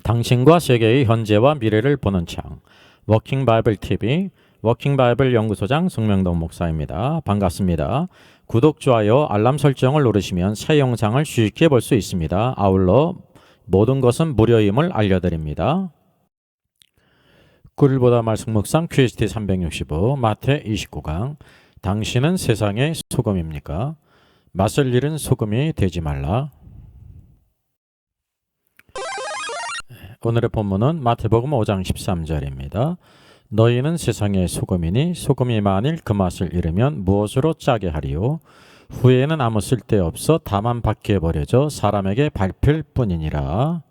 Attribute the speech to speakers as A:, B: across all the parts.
A: 당신과 세계의 현재와 미래를 보는 창 워킹 바이블 TV 워킹 바이블 연구소장 송명동 목사입니다. 반갑습니다. 구독, 좋아요, 알람 설정을 누르시면 새 영상을 쉽게 볼 수 있습니다. 아울러 모든 것은 무료임을 알려드립니다. 꿀보다 말씀 묵상 QST 365 마태 29강 당신은 세상의 소금입니까? 맛을 잃은 소금이 되지 말라. 오늘의 본문은 마태복음 5장 13절입니다. 너희는 세상의 소금이니 소금이 만일 그 맛을 잃으면 무엇으로 짜게 하리요? 후에는 아무 쓸데없어 다만 밖에 버려져 사람에게 밟힐 뿐이니라.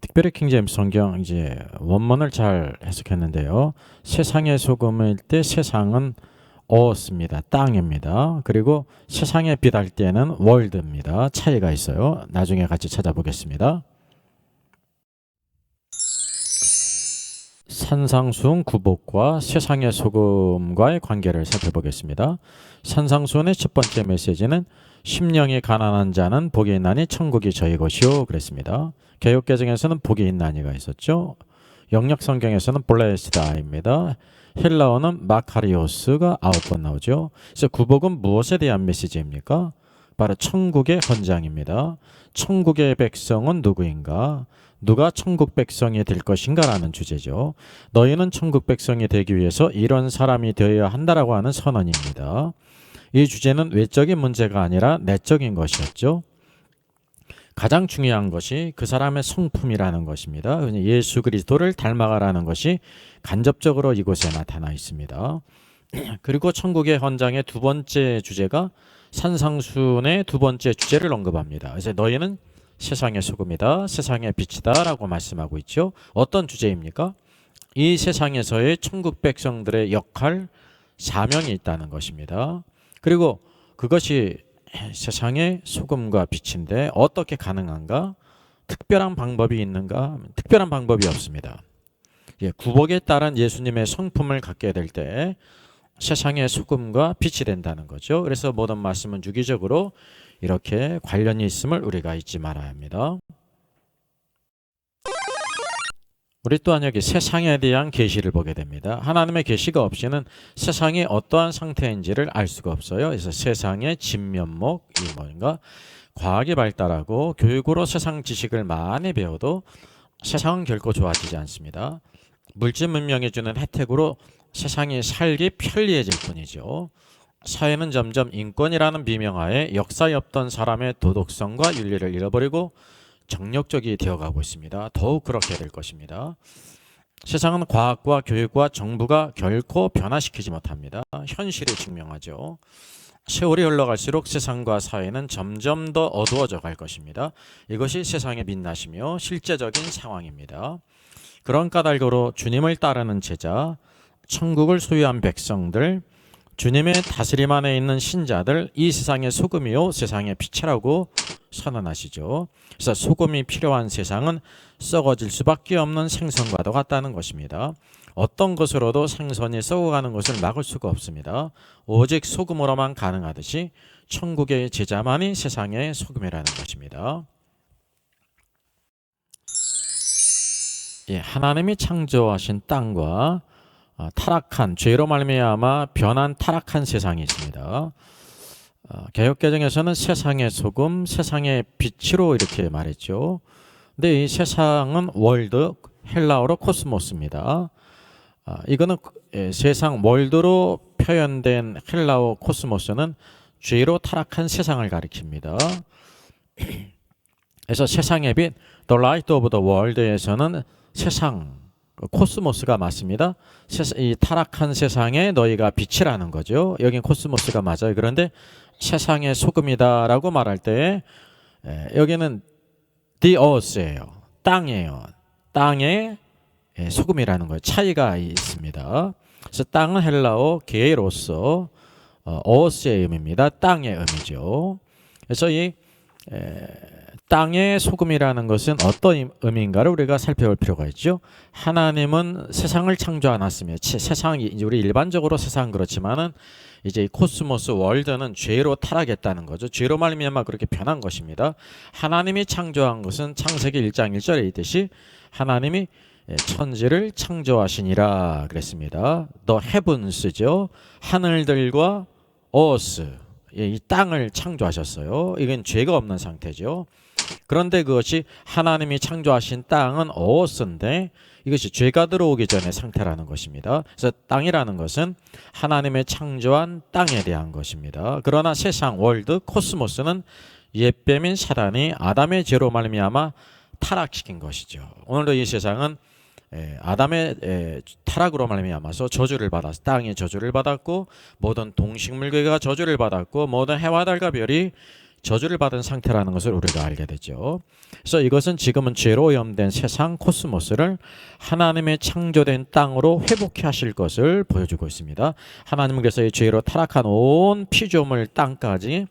A: 특별히 킹제임스 성경 이제 원문을 잘 해석했는데요. 세상의 소금일 때 세상은 어습니다. 땅입니다. 그리고 세상의 빛 할 때는 월드입니다. 차이가 있어요. 나중에 같이 찾아보겠습니다. 산상수훈 구복과 세상의 소금과의 관계를 살펴보겠습니다. 산상수훈의 첫 번째 메시지는 심령이 가난한 자는 복이 있나니 천국이 저희 것이요 그랬습니다. 개역개정에서는 복이 있나니가 있었죠. 영역성경에서는 블레스다입니다. 헬라어는 마카리오스가 9번 나오죠. 그래서 구복은 무엇에 대한 메시지입니까? 바로 천국의 헌장입니다. 천국의 백성은 누구인가? 누가 천국 백성이 될 것인가 라는 주제죠. 너희는 천국 백성이 되기 위해서 이런 사람이 되어야 한다라고 하는 선언입니다. 이 주제는 외적인 문제가 아니라 내적인 것이었죠. 가장 중요한 것이 그 사람의 성품이라는 것입니다. 예수 그리스도를 닮아가라는 것이 간접적으로 이곳에 나타나 있습니다. 그리고 천국의 헌장의 두 번째 주제가 산상수훈의 두 번째 주제를 언급합니다. 그래서 너희는 세상의 소금이다, 세상의 빛이다 라고 말씀하고 있죠. 어떤 주제입니까? 이 세상에서의 천국 백성들의 역할, 사명이 있다는 것입니다. 그리고 그것이 세상의 소금과 빛인데 어떻게 가능한가? 특별한 방법이 있는가? 특별한 방법이 없습니다. 구복에 따른 예수님의 성품을 갖게 될 때 세상의 소금과 빛이 된다는 거죠. 그래서 모든 말씀은 유기적으로 이렇게 관련이 있음을 우리가 잊지 말아야 합니다. 우리 또한 여기 세상에 대한 계시를 보게 됩니다. 하나님의 계시가 없이는 세상이 어떠한 상태인지를 알 수가 없어요. 그래서 세상의 진면목이 뭔가 과학이 발달하고 교육으로 세상 지식을 많이 배워도 세상은 결코 좋아지지 않습니다. 물질 문명이 주는 혜택으로 세상이 살기 편리해질 뿐이죠. 사회는 점점 인권이라는 비명하에 역사에 없던 사람의 도덕성과 윤리를 잃어버리고 정력적이 되어가고 있습니다. 더욱 그렇게 될 것입니다. 세상은 과학과 교육과 정부가 결코 변화시키지 못합니다. 현실이 증명하죠. 세월이 흘러갈수록 세상과 사회는 점점 더 어두워져 갈 것입니다. 이것이 세상의 민낯이며 실제적인 상황입니다. 그런 까닭으로 주님을 따르는 제자, 천국을 소유한 백성들, 주님의 다스림 안에 있는 신자들, 이 세상의 소금이요 세상의 빛이라고 선언하시죠. 그래서 소금이 필요한 세상은 썩어질 수밖에 없는 생선과도 같다는 것입니다. 어떤 것으로도 생선이 썩어가는 것을 막을 수가 없습니다. 오직 소금으로만 가능하듯이 천국의 제자만이 세상의 소금이라는 것입니다. 하나님이 창조하신 땅과 타락한 죄로 말미암아 변한 타락한 세상이 있습니다. 개역개정에서는 세상의 소금, 세상의 빛으로 이렇게 말했죠. 근데 이 세상은 월드, 헬라어로 코스모스입니다. 이거는 세상 월드로 표현된 헬라어 코스모스는 죄로 타락한 세상을 가리킵니다. 그래서 세상의 빛, The Light of the World에서는 세상, 코스모스가 맞습니다. 이 타락한 세상에 너희가 빛이라는 거죠. 여긴 코스모스가 맞아요. 그런데 세상의 소금이다라고 말할 때 여기는 the earth예요. 땅이에요. 땅의 소금이라는 거예요. 차이가 있습니다. 그래서 땅은 헬라어 게로서 earth의 의미입니다. 땅의 의미죠. 그래서 이 땅의 소금이라는 것은 어떤 의미인가를 우리가 살펴볼 필요가 있죠. 하나님은 세상을 창조 않았으며 세상이 이제 우리 일반적으로 세상은 그렇지만은 이제 이 코스모스 월드는 죄로 타락했다는 거죠. 죄로 말미암아 그렇게 변한 것입니다. 하나님이 창조한 것은 창세기 1장 1절에 있듯이 하나님이 천지를 창조하시니라 그랬습니다. The heavens죠. 하늘들과 earth, 이 땅을 창조하셨어요. 이건 죄가 없는 상태죠. 그런데 그것이 하나님이 창조하신 땅은 earth인데 이것이 죄가 들어오기 전의 상태라는 것입니다. 그래서 땅이라는 것은 하나님의 창조한 땅에 대한 것입니다. 그러나 세상, 월드, 코스모스는 옛뱀인 사단이 아담의 죄로 말미암아 타락시킨 것이죠. 오늘도 이 세상은 아담의 타락으로 말미암아서 저주를 받았어. 땅이 저주를 받았고 모든 동식물계가 저주를 받았고 모든 해와 달과 별이 저주를 받은 상태라는 것을 우리가 알게 되죠. 그래서 이것은 지금은 죄로 오염된 세상 코스모스를 하나님의 창조된 땅으로 회복해 하실 것을 보여주고 있습니다. 하나님은 그래서 이 죄로 타락한 온 피조물 땅까지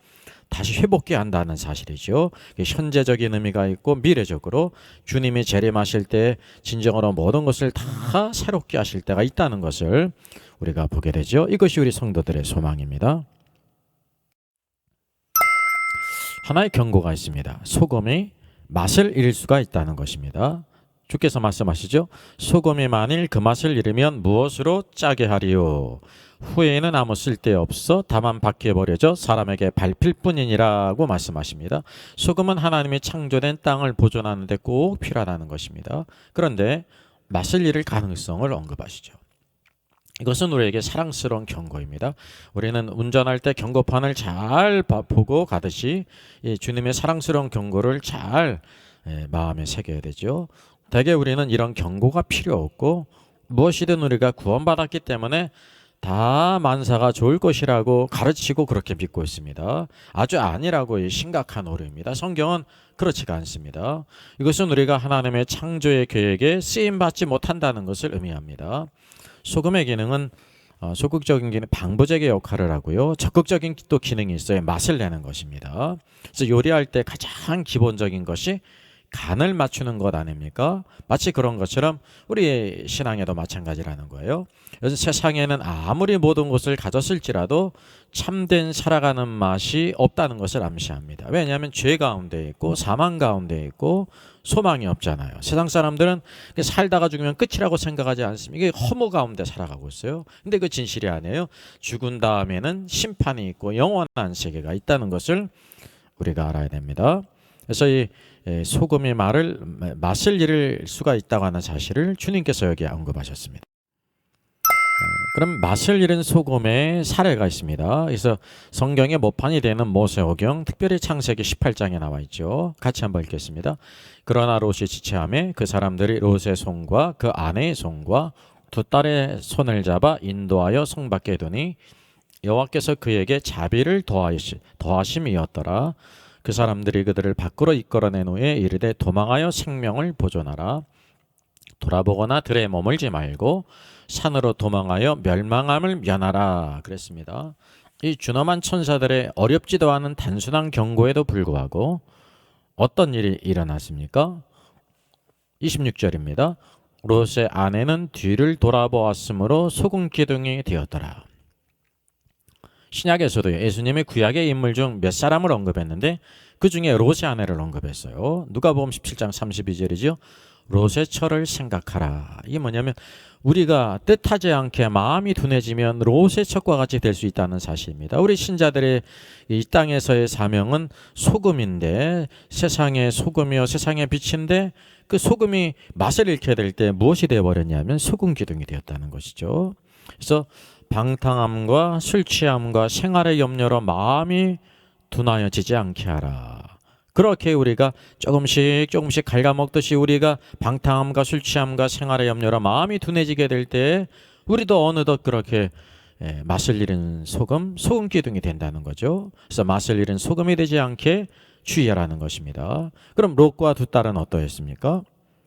A: 다시 회복해 한다는 사실이죠. 현재적인 의미가 있고 미래적으로 주님이 재림하실 때 진정으로 모든 것을 다 새롭게 하실 때가 있다는 것을 우리가 보게 되죠. 이것이 우리 성도들의 소망입니다. 하나의 경고가 있습니다. 소금이 맛을 잃을 수가 있다는 것입니다. 주께서 말씀하시죠. 소금이 만일 그 맛을 잃으면 무엇으로 짜게 하리요. 후에는 아무 쓸데없어 다만 밖에 버려져 사람에게 밟힐 뿐이니라고 말씀하십니다. 소금은 하나님이 창조된 땅을 보존하는 데 꼭 필요하다는 것입니다. 그런데 맛을 잃을 가능성을 언급하시죠. 이것은 우리에게 사랑스러운 경고입니다. 우리는 운전할 때 경고판을 잘 보고 가듯이 주님의 사랑스러운 경고를 잘 마음에 새겨야 되죠. 대개 우리는 이런 경고가 필요 없고 무엇이든 우리가 구원받았기 때문에 다 만사가 좋을 것이라고 가르치고 그렇게 믿고 있습니다. 아주 아니라고 심각한 오류입니다. 성경은 그렇지가 않습니다. 이것은 우리가 하나님의 창조의 계획에 쓰임받지 못한다는 것을 의미합니다. 소금의 기능은 소극적인 기능, 방부제의 역할을 하고요. 적극적인 또 기능이 있어요. 맛을 내는 것입니다. 그래서 요리할 때 가장 기본적인 것이 간을 맞추는 것 아닙니까? 마치 그런 것처럼 우리의 신앙에도 마찬가지라는 거예요. 그래서 세상에는 아무리 모든 것을 가졌을지라도 참된 살아가는 맛이 없다는 것을 암시합니다. 왜냐하면 죄 가운데 있고 사망 가운데 있고 소망이 없잖아요. 세상 사람들은 살다가 죽으면 끝이라고 생각하지 않습니다. 이게 허무 가운데 살아가고 있어요. 근데 그 진실이 아니에요. 죽은 다음에는 심판이 있고 영원한 세계가 있다는 것을 우리가 알아야 됩니다. 그래서 이 소금이 맛을 잃을 수가 있다고 하는 사실을 주님께서 여기 언급하셨습니다. 그럼 맛을 잃은 소금의 사례가 있습니다. 그래서 성경의 모판이 되는 모세오경, 특별히 창세기 18장에 나와 있죠. 같이 한번 읽겠습니다. 그러나 롯이 지체하매 그 사람들이 롯의 손과 그 아내의 손과 두 딸의 손을 잡아 인도하여 성 밖에 두니 여호와께서 그에게 자비를 더하심이었더라. 그 사람들이 그들을 밖으로 이끌어낸 후에 이르되 도망하여 생명을 보존하라. 돌아보거나 들에 머물지 말고 산으로 도망하여 멸망함을 면하라 그랬습니다. 이 준엄한 천사들의 어렵지도 않은 단순한 경고에도 불구하고 어떤 일이 일어났습니까? 26절입니다. 롯의 아내는 뒤를 돌아보았으므로 소금 기둥이 되었더라. 신약에서도 예수님이 구약의 인물 중 몇 사람을 언급했는데 그 중에 롯의 아내를 언급했어요. 누가복음 17장 32절이죠. 롯의 처를 생각하라. 이게 뭐냐면 우리가 뜻하지 않게 마음이 둔해지면 롯의 척과 같이 될 수 있다는 사실입니다. 우리 신자들의 이 땅에서의 사명은 소금인데 세상의 소금이요 세상의 빛인데 그 소금이 맛을 잃게 될 때 무엇이 되어버렸냐면 소금 기둥이 되었다는 것이죠. 그래서 방탕함과 술 취함과 생활의 염려로 마음이 둔하여지지 않게 하라. 그렇게 우리가 조금씩 갉아먹듯이 우리가 방탕함과 술 취함과 생활의 염려로 마음이 둔해지게 될 때 우리도 어느덧 그렇게 맛을 잃은 소금 기둥이 된다는 거죠. 그래서 맛을 잃은 소금이 되지 않게 주의하라는 것입니다. 그럼 롯과 두 딸은 어떠했습니까?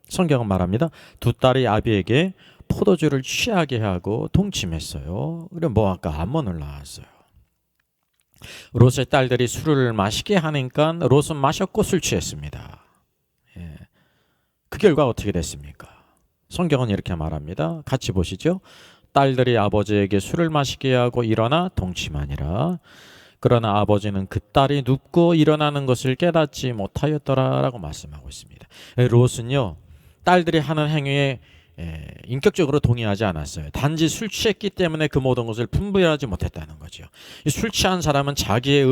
A: 성경은 말합니다. 두 딸이 아비에게 포도주를 취하게 하고 동침했어요. 그럼 모압과 암몬을 낳았어요. 롯의 딸들이 술을 마시게 하니까 롯은 마셨고 술 취했습니다. 예. 그 결과 어떻게 됐습니까? 성경은 이렇게 말합니다. 같이 보시죠. 딸들이 아버지에게 술을 마시게 하고 일어나 동침하니라. 그러나 아버지는 그 딸이 눕고 일어나는 것을 깨닫지 못하였더라라고 말씀하고 있습니다. 롯은요, 딸들이 하는 행위에 인격적으로 동의하지 않았어요. 단지 술 취했기 때문에 그 모든 것을 분별하지 못했다는 거죠. 술 취한 사람은 자기의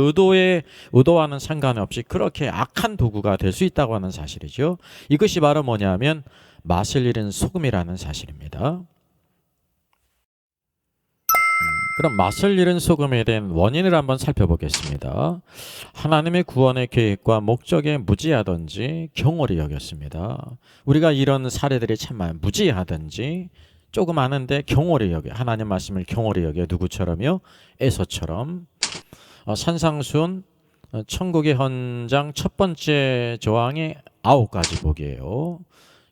A: 의도와는 상관없이 그렇게 악한 도구가 될 수 있다고 하는 사실이죠. 이것이 바로 뭐냐면 맛을 잃은 소금이라는 사실입니다. 그럼 맛을 잃은 소금에 대한 원인을 한번 살펴보겠습니다. 하나님의 구원의 계획과 목적에 무지하든지 경홀히 여겼습니다. 우리가 이런 사례들이 참 많아요. 무지하든지 조금 아는데 경홀히 여겨. 하나님 말씀을 경홀히 여겨. 누구처럼요? 에서처럼. 산상수훈 천국의 헌장 첫 번째 조항이 9가지 복이에요.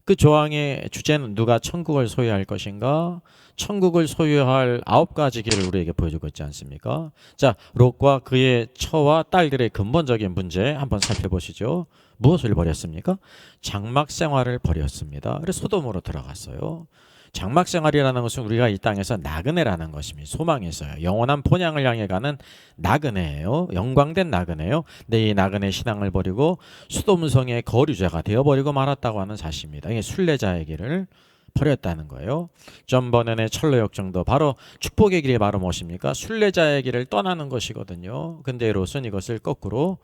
A: 그 조항의 주제는 누가 천국을 소유할 것인가? 천국을 소유할 9가지 길을 우리에게 보여주고 있지 않습니까? 자, 롯과 그의 처와 딸들의 근본적인 문제 한번 살펴보시죠. 무엇을 버렸습니까? 장막 생활을 버렸습니다. 그래서 소돔으로 들어갔어요. 장막 생활이라는 것은 우리가 이 땅에서 나그네라는 것입니다. 소망에서요. 영원한 본향을 향해 가는 나그네예요. 영광된 나그네예요. 근데 이 나그네 신앙을 버리고 수돔성의 거류자가 되어버리고 말았다고 하는 사실입니다. 이게 순례자의 길을 버렸다는 거예요. 존 버넌의 철로역정도 바로 축복의 길이 바로 무엇입니까? 순례자의 길을 떠나는 것이거든요. 근데 롯은 이것을 거꾸로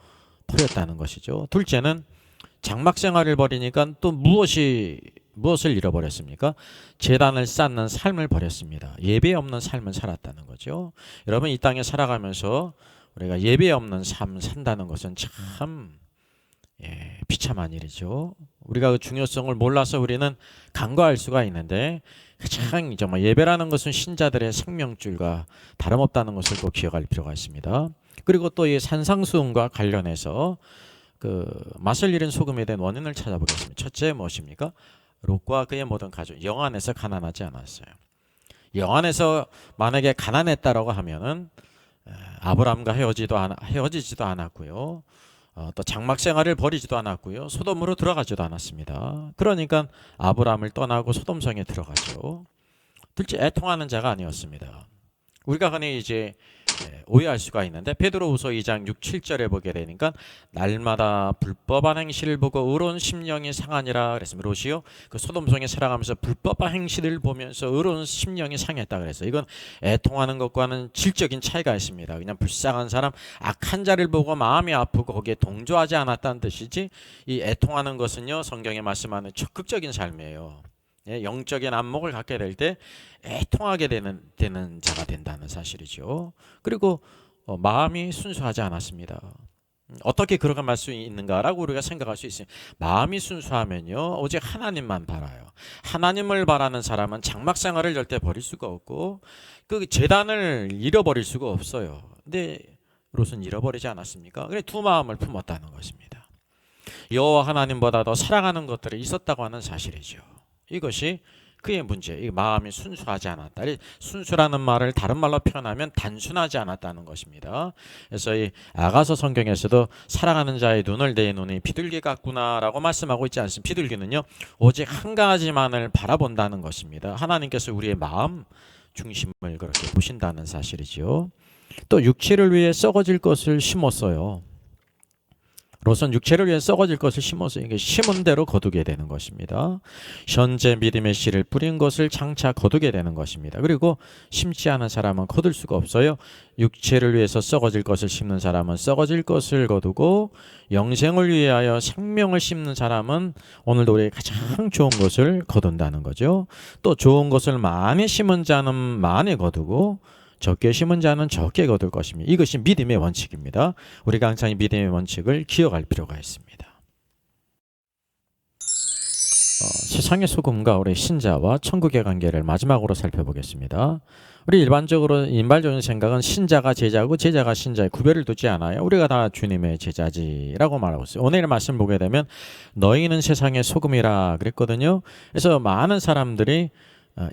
A: 버렸다는 것이죠. 둘째는 장막 생활을 버리니까 또 무엇을 잃어버렸습니까? 제단을 쌓는 삶을 버렸습니다. 예배 없는 삶을 살았다는 거죠. 여러분, 이 땅에 살아가면서 우리가 예배 없는 삶 산다는 것은 참 비참한 일이죠. 우리가 그 중요성을 몰라서 우리는 간과할 수가 있는데 가장 정말 예배라는 것은 신자들의 생명줄과 다름없다는 것을 꼭 기억할 필요가 있습니다. 그리고 또 이 산상수훈과 관련해서 그 맛을 잃은 소금에 대한 원인을 찾아보겠습니다. 첫째 무엇입니까? 롯과 그의 모든 가족, 영안에서 가난하지 않았어요. 영안에서 만약에 가난했다라고 하면은 아브라함과 헤어지지도 않았고요. 또 장막 생활을 버리지도 않았고요. 소돔으로 들어가지도 않았습니다. 그러니까 아브라함을 떠나고 소돔성에 들어가죠. 둘째, 애통하는 자가 아니었습니다. 우리가 흔히 이제 오해할 수가 있는데 베드로후서 2장 6, 7절에 보게 되니까 날마다 불법한 행실을 보고 의로운 심령이 상하니라 그랬습니다. 롯이요, 그 소돔성에 살아가면서 불법한 행실을 보면서 의로운 심령이 상했다 그랬어요. 이건 애통하는 것과는 질적인 차이가 있습니다. 그냥 불쌍한 사람, 악한 자를 보고 마음이 아프고 거기에 동조하지 않았다는 뜻이지, 이 애통하는 것은요, 성경에 말씀하는 적극적인 삶이에요. 영적인 안목을 갖게 될 때 애통하게 되는 자가 된다는 사실이죠. 그리고 마음이 순수하지 않았습니다. 어떻게 그렇게 말 수 있는가라고 우리가 생각할 수 있어요. 마음이 순수하면요, 오직 하나님만 바라요. 하나님을 바라는 사람은 장막 생활을 절대 버릴 수가 없고 그 제단을 잃어버릴 수가 없어요. 근데 롯은 잃어버리지 않았습니까? 그래, 두 마음을 품었다는 것입니다. 여호와 하나님보다 더 사랑하는 것들이 있었다고 하는 사실이죠. 이것이 그의 문제, 이 마음이 순수하지 않았다. 순수라는 말을 다른 말로 표현하면 단순하지 않았다는 것입니다. 그래서 이 아가서 성경에서도 사랑하는 자의 눈을 내 눈이 비둘기 같구나라고 말씀하고 있지 않습니까? 비둘기는요, 오직 한 가지만을 바라본다는 것입니다. 하나님께서 우리의 마음 중심을 그렇게 보신다는 사실이죠. 또 육체를 위해 썩어질 것을 심었어요. 롯은 육체를 위해 썩어질 것을 심어서 이게 심은 대로 거두게 되는 것입니다. 현재 믿음의 씨를 뿌린 것을 장차 거두게 되는 것입니다. 그리고 심지 않은 사람은 거둘 수가 없어요. 육체를 위해서 썩어질 것을 심는 사람은 썩어질 것을 거두고, 영생을 위하여 생명을 심는 사람은 오늘도 우리의 가장 좋은 것을 거둔다는 거죠. 또 좋은 것을 많이 심은 자는 많이 거두고 적게 심은 자는 적게 거둘 것입니다. 이것이 믿음의 원칙입니다. 우리가 항상 이 믿음의 원칙을 기억할 필요가 있습니다. 세상의 소금과 우리 신자와 천국의 관계를 마지막으로 살펴보겠습니다. 우리 일반적인 생각은 신자가 제자고 제자가 신자의 구별을 두지 않아요. 우리가 다 주님의 제자지라고 말하고 있어요. 오늘 말씀 보게 되면 너희는 세상의 소금이라 그랬거든요. 그래서 많은 사람들이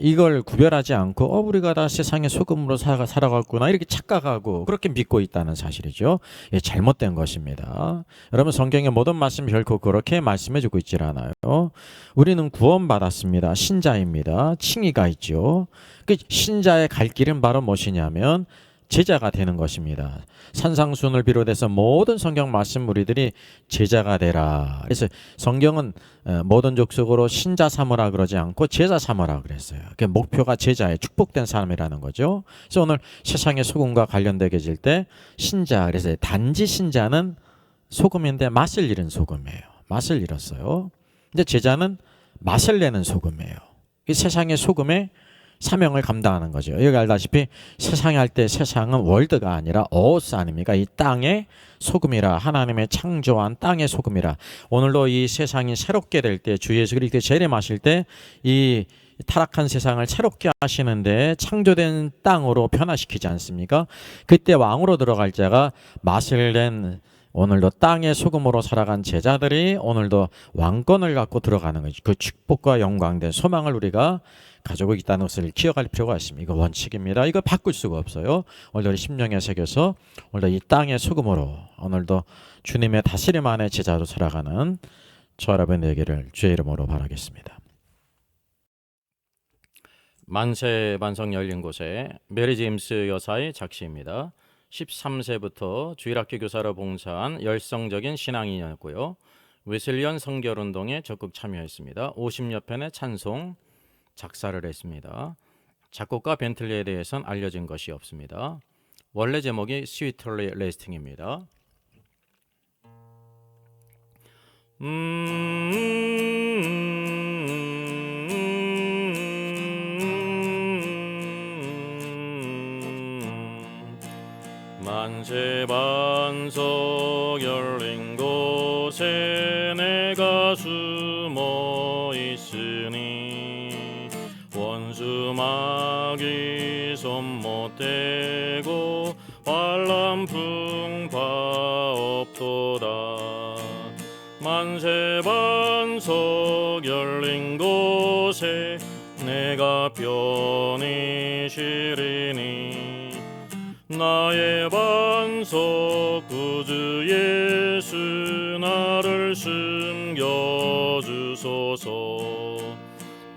A: 이걸 구별하지 않고 우리가 다 세상의 소금으로 살아갔구나 이렇게 착각하고 그렇게 믿고 있다는 사실이죠. 예, 잘못된 것입니다. 여러분 성경의 모든 말씀 결코 그렇게 말씀해주고 있질 않아요. 우리는 구원받았습니다. 신자입니다. 칭의가 있죠. 그 신자의 갈 길은 바로 무엇이냐면 제자가 되는 것입니다. 산상순을 비롯해서 모든 성경 말씀 우리들이 제자가 되라. 그래서 성경은 모든 족속으로 신자 삼으라 그러지 않고 제자 삼으라 그랬어요. 그 목표가 제자의 축복된 사람이라는 거죠. 그래서 오늘 세상의 소금과 관련되게 질 때 신자, 그래서 단지 신자는 소금인데 맛을 잃은 소금이에요. 맛을 잃었어요. 근데 제자는 맛을 내는 소금이에요. 이 세상의 소금에 사명을 감당하는 거죠. 여기 알다시피 세상에 할 때 세상은 월드가 아니라 어스 아닙니까? 이 땅의 소금이라, 하나님의 창조한 땅의 소금이라. 오늘도 이 세상이 새롭게 될 때 주 예수 그리스도의 재림하실 때 이 타락한 세상을 새롭게 하시는데 창조된 땅으로 변화시키지 않습니까? 그때 왕으로 들어갈 자가 맛을 낸 오늘도 땅의 소금으로 살아간 제자들이 오늘도 왕권을 갖고 들어가는 거죠. 그 축복과 영광된 소망을 우리가 가지고 있다는 것을 기억할 필요가 있습니다. 이거 원칙입니다. 이거 바꿀 수가 없어요. 오늘도 심령에 새겨서 오늘도 이 땅의 소금으로 오늘도 주님의 다스림 안에 제자로 살아가는 저 여러분 되기를 주의 이름으로 바라겠습니다. 만세 반석 열린 곳에 메리 제임스 여사의 작시입니다. 13세부터 주일학교 교사로 봉사한 열성적인 신앙인이었고요. 웨슬리언 성결운동에 적극 참여했습니다. 50여 편의 찬송 작사를 했습니다. 작곡가 벤틀리에 대해서는 알려진 것이 없습니다. 원래 제목이 스위트리 레스팅입니다. 만세 반석 열린 곳에 내가 숨어 있으니 원수 마귀 손 못 대고 환난 풍파 없도다. 만세 반석 열린 곳에 내가 편히 쉬리니 나의 반석 구주 예수 나를 숨겨주소서.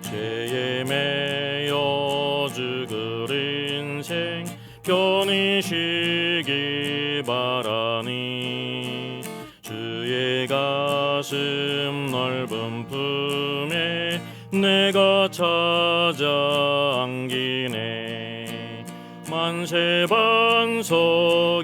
A: 죄에 매여 죽을 인생 편히 쉬기 바라니 주의 가슴 넓은 품에 내가 찾아 안기네. 만세 반석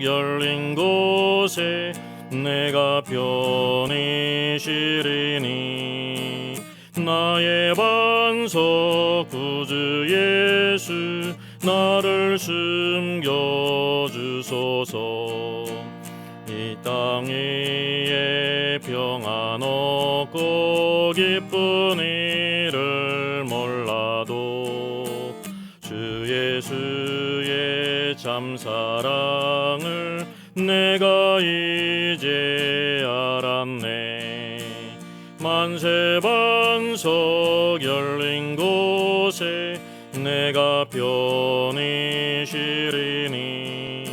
A: 열린 곳에 내가 편히 쉬리니 나의 반석 구주 예수 나를 숨겨주소서. 이 땅 위에 평안 없고 기쁜 일을 몰라도 주 예수의 참 사랑을 내가 이제 알았네. 만세 반석 열린 곳에 내가 편히 쉬리니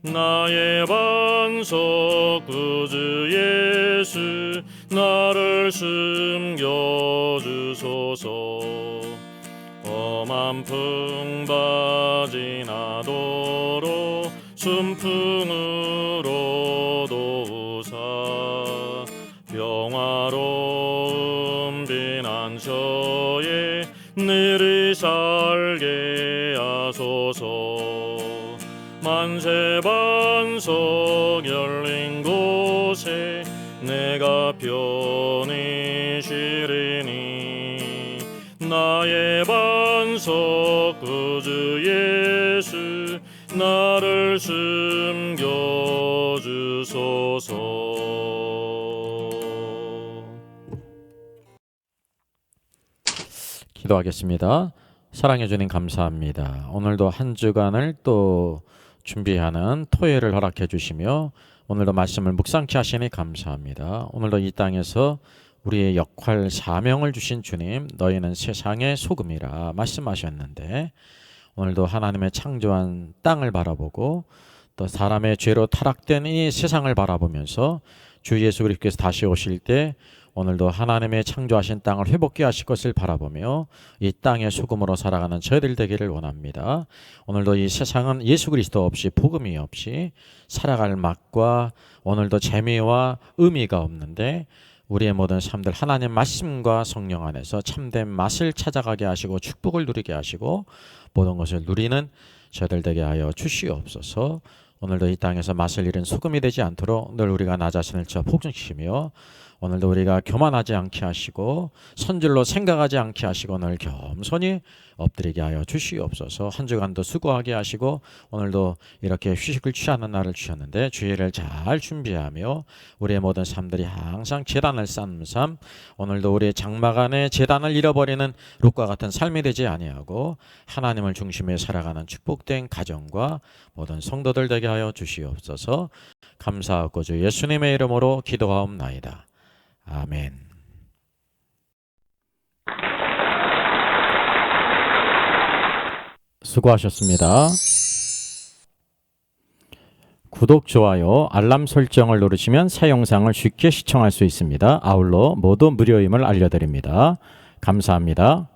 A: 나의 반석 구주 예수 나를 숨겨주소서. 험한 풍파 지나도록 순풍으로 도우사 평화로운 비난처에 늘 살게 하소서. 만세 반석 열린 곳에 내가 편히 쉬리니 나의 반석 구주 예수 나를 숨겨주소서. 기도하겠습니다. 사랑해 주님 감사합니다. 오늘도 한 주간을 또 준비하는 토요일을 허락해 주시며 오늘도 말씀을 묵상케 하시니 감사합니다. 오늘도 이 땅에서 우리의 역할 사명을 주신 주님, 너희는 세상의 소금이라 말씀하셨는데 오늘도 하나님의 창조한 땅을 바라보고 또 사람의 죄로 타락된 이 세상을 바라보면서 주 예수 그리스도께서 다시 오실 때 오늘도 하나님의 창조하신 땅을 회복케 하실 것을 바라보며 이 땅의 소금으로 살아가는 저희들 되기를 원합니다. 오늘도 이 세상은 예수 그리스도 없이, 복음이 없이 살아갈 맛과 오늘도 재미와 의미가 없는데 우리의 모든 삶들 하나님 말씀과 성령 안에서 참된 맛을 찾아가게 하시고 축복을 누리게 하시고 모든 것을 누리는 저희들 되게 하여 주시옵소서. 오늘도 이 땅에서 맛을 잃은 소금이 되지 않도록 늘 우리가 나 자신을 폭증시키며 오늘도 우리가 교만하지 않게 하시고 선질로 생각하지 않게 하시고 늘 겸손히 엎드리게 하여 주시옵소서. 한 주간도 수고하게 하시고 오늘도 이렇게 휴식을 취하는 날을 주셨는데 주일을 잘 준비하며 우리의 모든 삶들이 항상 제단을 쌓는 삶, 오늘도 우리의 장막 안에 제단을 잃어버리는 롯과 같은 삶이 되지 아니하고 하나님을 중심에 살아가는 축복된 가정과 모든 성도들 되게 하여 주시옵소서. 감사하고 주 예수님의 이름으로 기도하옵나이다. 아멘. 수고하셨습니다. 구독, 좋아요, 알람 설정을 누르시면 새 영상을 쉽게 시청할 수 있습니다. 아울러 모두 무료임을 알려드립니다. 감사합니다.